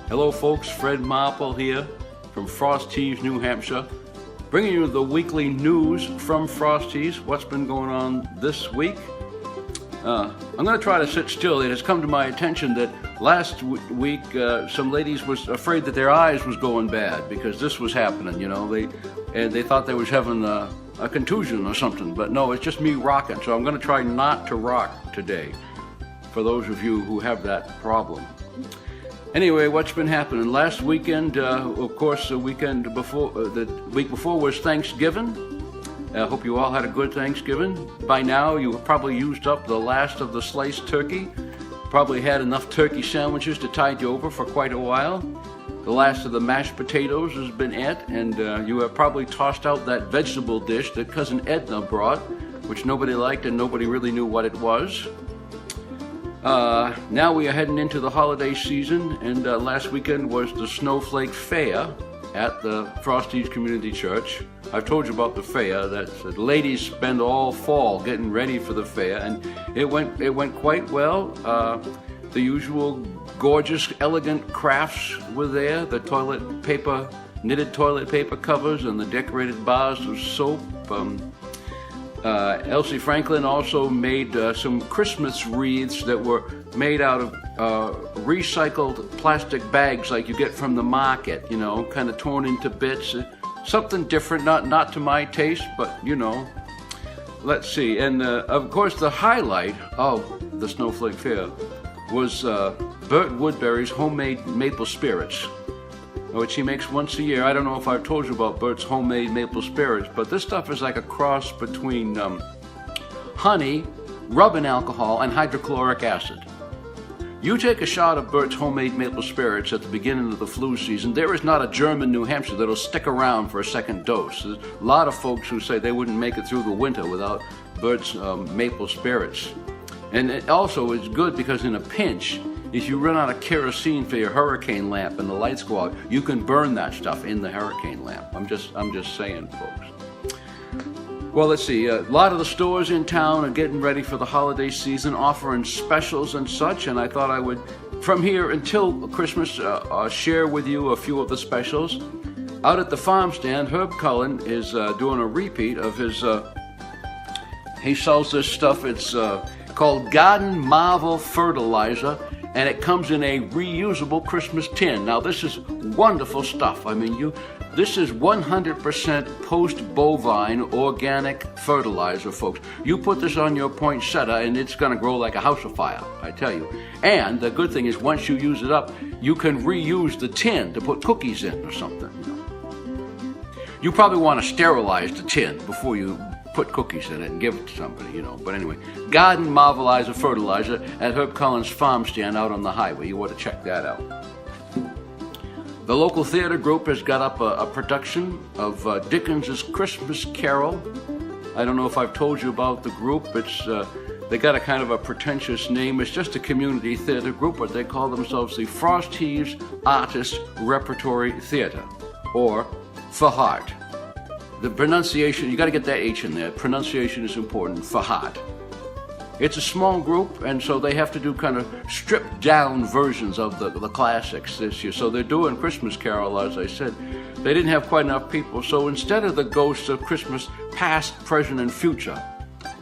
Hello folks, Fred Marple here from Frosty's, New Hampshire, bringing you the weekly news from Frosty's. What's been going on this week? I'm going to try to sit still. It has come to my attention that last week some ladies was afraid that their eyes was going bad because this was happening, you know. They thought they was having a contusion or something, but no, it's just me rocking. So I'm going to try not to rock today for those of you who have that problem. Anyway, what's been happening? Last weekend, of course, the week before was Thanksgiving. I hope you all had a good Thanksgiving. By now, you have probably used up the last of the sliced turkey. Probably had enough turkey sandwiches to tide you over for quite a while. The last of the mashed potatoes has been ate, and you have probably tossed out that vegetable dish that Cousin Edna brought, which nobody liked and nobody really knew what it was. Now we are heading into the holiday season, and last weekend was the Snowflake Fair at the Frosty's Community Church. I've told you about the fair. That the ladies spend all fall getting ready for the fair, and it went quite well. The usual gorgeous, elegant crafts were there. The toilet paper, knitted toilet paper covers, and the decorated bars of soap. Elsie Franklin also made some Christmas wreaths that were made out of recycled plastic bags like you get from the market, you know, kind of torn into bits. Something different, not to my taste, but you know. Let's see. And of course the highlight of the Snowflake Fair was Bert Woodbury's homemade maple spirits, which he makes once a year. I don't know if I've told you about Bert's homemade maple spirits, but this stuff is like a cross between honey, rubbing alcohol, and hydrochloric acid. You take a shot of Bert's homemade maple spirits at the beginning of the flu season, there is not a germ in New Hampshire that'll stick around for a second dose. There's a lot of folks who say they wouldn't make it through the winter without Bert's maple spirits. And it also is good because in a pinch, if you run out of kerosene for your hurricane lamp and the lights go out, you can burn that stuff in the hurricane lamp. I'm just saying, folks. Well, let's see. A lot of the stores in town are getting ready for the holiday season, offering specials and such. And I thought I would, from here until Christmas, share with you a few of the specials. Out at the farm stand, Herb Cullen is doing a repeat of his. He sells this stuff. It's called Garden Marvel Fertilizer. And it comes in a reusable Christmas tin. Now this is wonderful stuff. I mean, this is 100% post-bovine organic fertilizer, folks. You put this on your poinsettia and it's gonna grow like a house afire, I tell you. And the good thing is once you use it up, you can reuse the tin to put cookies in or something. You probably wanna sterilize the tin before you put cookies in it and give it to somebody, you know. But anyway, Garden Marvelizer Fertilizer at Herb Cullen's farm stand out on the highway. You ought to check that out. The local theater group has got up a production of Dickens' Christmas Carol. I don't know if I've told you about the group. It's they got a kind of a pretentious name. It's just a community theater group, but they call themselves the Frosty's Artist Repertory Theater, or FAHART. The pronunciation, you got to get that H in there. Pronunciation is important. FAHART. It's a small group, and so they have to do kind of stripped down versions of the classics this year. So they're doing Christmas Carol, as I said. They didn't have quite enough people, so instead of the ghosts of Christmas past, present, and future,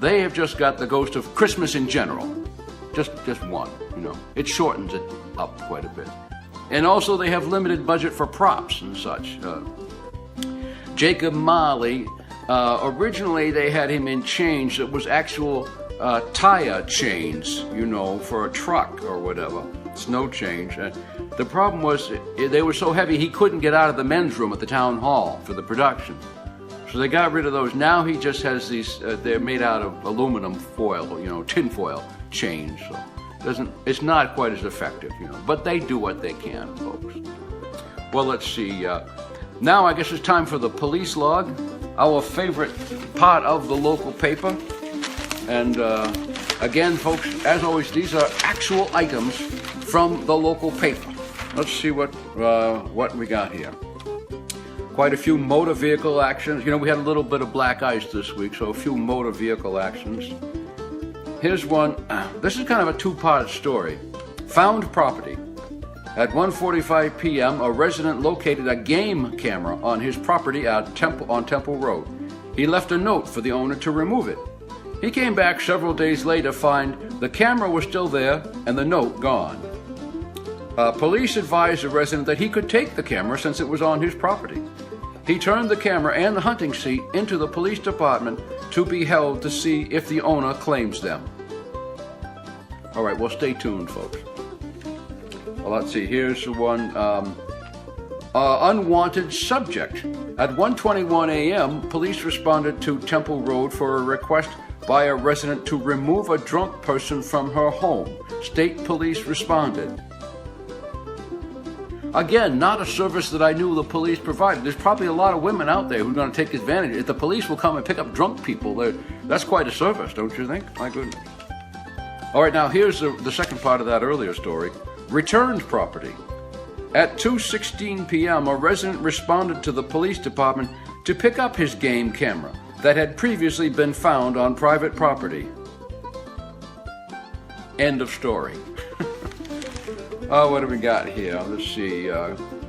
they have just got the ghost of Christmas in general. Just one, you know. It shortens it up quite a bit. And also they have limited budget for props and such. Jacob Marley, originally they had him in chains that was actual tire chains, you know, for a truck or whatever, snow chains. The problem was they were so heavy he couldn't get out of the men's room at the town hall for the production. So they got rid of those. Now he just has these, they're made out of aluminum foil, you know, tin foil chains. So it's not quite as effective, but they do what they can, folks. Well, let's see. Now I guess it's time for the police log, our favorite part of the local paper. And again, folks, as always, these are actual items from the local paper. Let's see what we got here. Quite a few motor vehicle actions. We had a little bit of black ice this week, so a few motor vehicle actions. Here's one. This is kind of a two-part story. Found property. At 1:45 p.m., a resident located a game camera on his property on Temple Road. He left a note for the owner to remove it. He came back several days later to find the camera was still there and the note gone. Police advised the resident that he could take the camera since it was on his property. He turned the camera and the hunting seat into the police department to be held to see if the owner claims them. All right, well, stay tuned, folks. Well, let's see, here's the one. Unwanted Subject. At 1:21 a.m., police responded to Temple Road for a request by a resident to remove a drunk person from her home. State police responded. Again, not a service that I knew the police provided. There's probably a lot of women out there who are going to take advantage. If the police will come and pick up drunk people, that's quite a service, don't you think? My goodness. All right, now here's the second part of that earlier story. Returned property. At 2:16 p.m., a resident responded to the police department to pick up his game camera that had previously been found on private property. End of story. What do we got here? Let's see.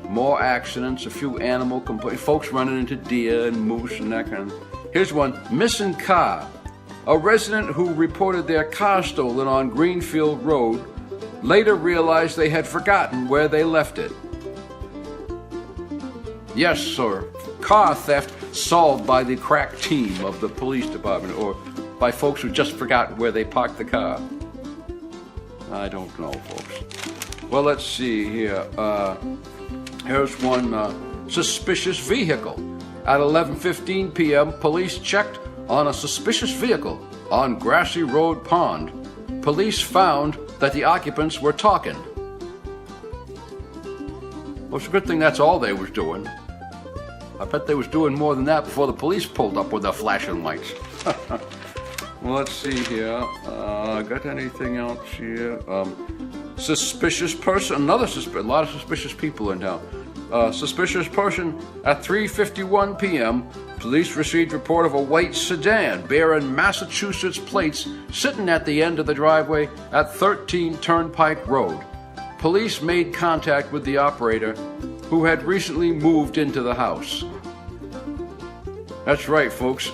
More accidents, a few animal complaints, folks running into deer and moose and that kind of. Here's one. Missing car. A resident who reported their car stolen on Greenfield Road later realized they had forgotten where they left it. Yes, sir. Car theft solved by the crack team of the police department or by folks who just forgot where they parked the car. I don't know, folks. Well, let's see here. Here's one suspicious vehicle. At 11:15 p.m., police checked on a suspicious vehicle on Grassy Road Pond. Police found that the occupants were talking. Well, it's a good thing that's all they was doing. I bet they was doing more than that before the police pulled up with their flashing lights. Well, let's see here. Got anything else here? Suspicious person. A lot of suspicious people in town. Suspicious person at 3:51 p.m. Police received report of a white sedan bearing Massachusetts plates sitting at the end of the driveway at 13 Turnpike Road. Police made contact with the operator, who had recently moved into the house. That's right, folks.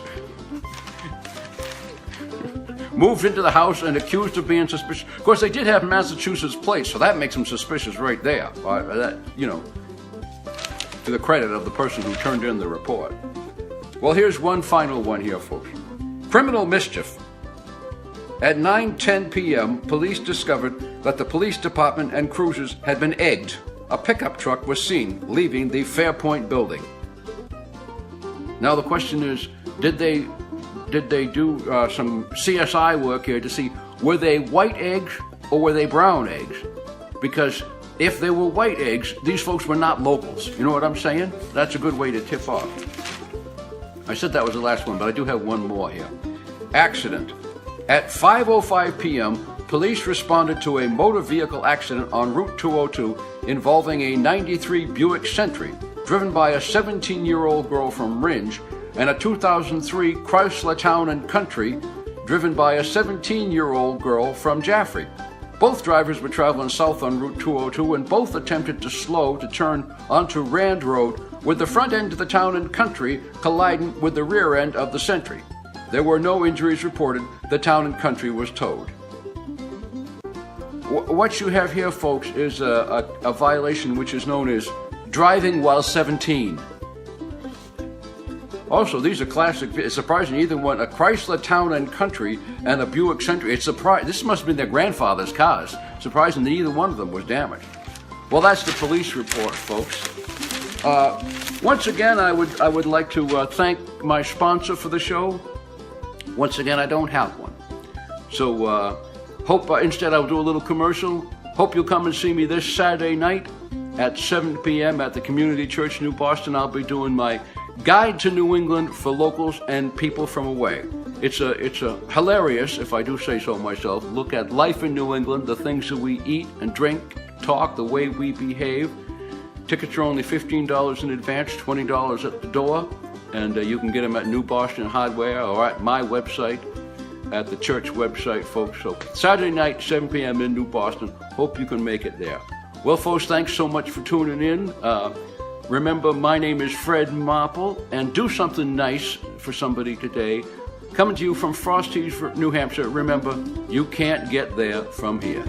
Moved into the house and accused of being suspicious. Of course, they did have Massachusetts plates, so that makes them suspicious right there. To the credit of the person who turned in the report. Well, here's one final one here, folks. Criminal mischief. At 9:10 p.m., police discovered that the police department and cruisers had been egged. A pickup truck was seen leaving the Fairpoint building. Now the question is, did they do some CSI work here to see were they white eggs or were they brown eggs? Because if they were white eggs, these folks were not locals. You know what I'm saying? That's a good way to tip off. I said that was the last one, but I do have one more here. Accident. At 5:05 p.m., police responded to a motor vehicle accident on Route 202 involving a 93 Buick Century driven by a 17-year-old girl from Ringe and a 2003 Chrysler Town & Country driven by a 17-year-old girl from Jaffrey. Both drivers were traveling south on Route 202 and both attempted to slow to turn onto Rand Road with the front end of the Town & Country colliding with the rear end of the Century. There were no injuries reported. The Town & Country was towed. What you have here, folks, is a violation which is known as driving while 17. Also, these are classic. It's surprising either one, a Chrysler Town & Country and a Buick Century. It's surprising. This must have been their grandfather's cars. Surprising that either one of them was damaged. Well, that's the police report, folks. Once again, I would like to thank my sponsor for the show. Once again, I don't have one. So Hope instead I'll do a little commercial. Hope you'll come and see me this Saturday night at 7 p.m. at the Community Church, New Boston. I'll be doing my Guide to New England for locals and people from away. It's a hilarious, if I do say so myself, look at life in New England, the things that we eat and drink, talk, the way we behave. Tickets are only $15 in advance, $20 at the door, and you can get them at New Boston Hardware or at my website, at the church website, folks. So Saturday night, 7 p.m. in New Boston. Hope you can make it there. Well, folks, thanks so much for tuning in. Remember, my name is Fred Marple, and do something nice for somebody today. Coming to you from Frosty's, New Hampshire. Remember, you can't get there from here.